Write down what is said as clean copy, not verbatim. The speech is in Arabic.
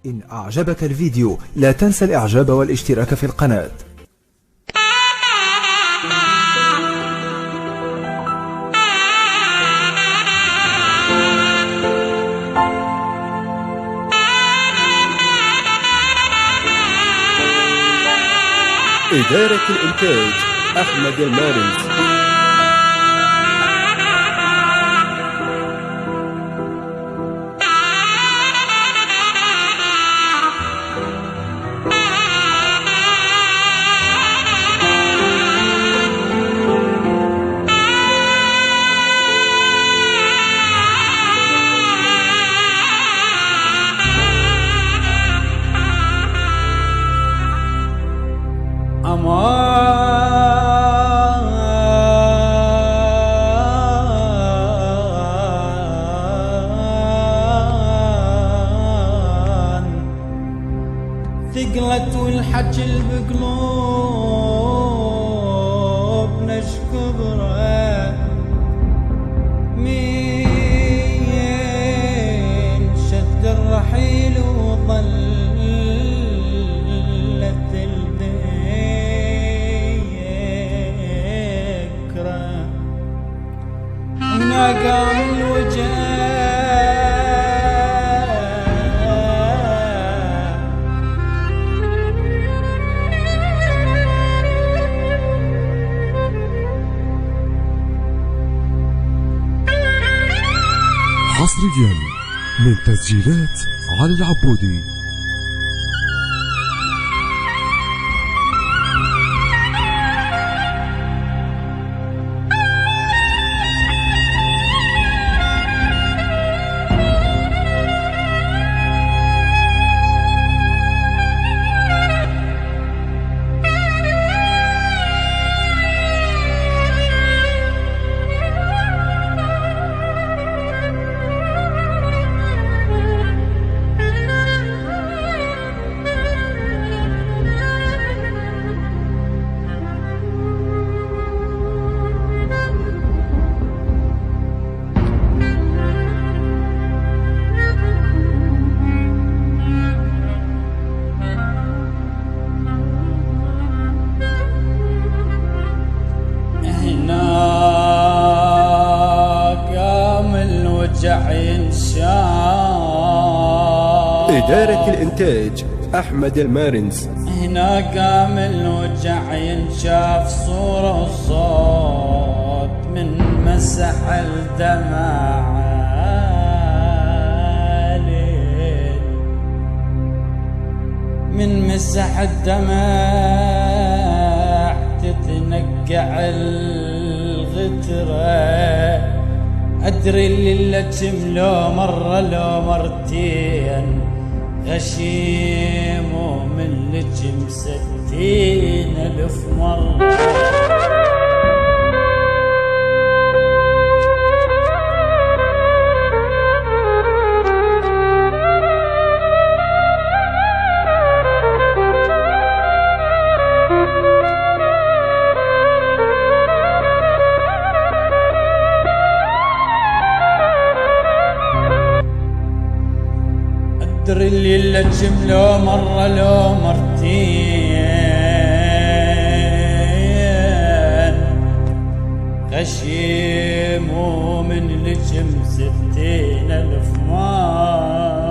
إن أعجبك الفيديو لا تنسى الإعجاب والاشتراك في القناة. إدارة الإنتاج أحمد المارنز. ثقلت والحجل بقلوب نشكبره مين شد الرحيل وظلت الذكرى هنا قام الوجه حصريا من تسجيلات علي العبودي. إدارة الإنتاج أحمد المارنز. هنا قام الوجع ينشاف صورة وصوت من مسح الدمع من مسح الدمع تتنقع الغترة أدري اللي لو مرة لو مرتين غشيم ومن لجم 60,000 مرة اللي لجم لو مرة لو مرتين غشيم ومن لجم 60,000 مرة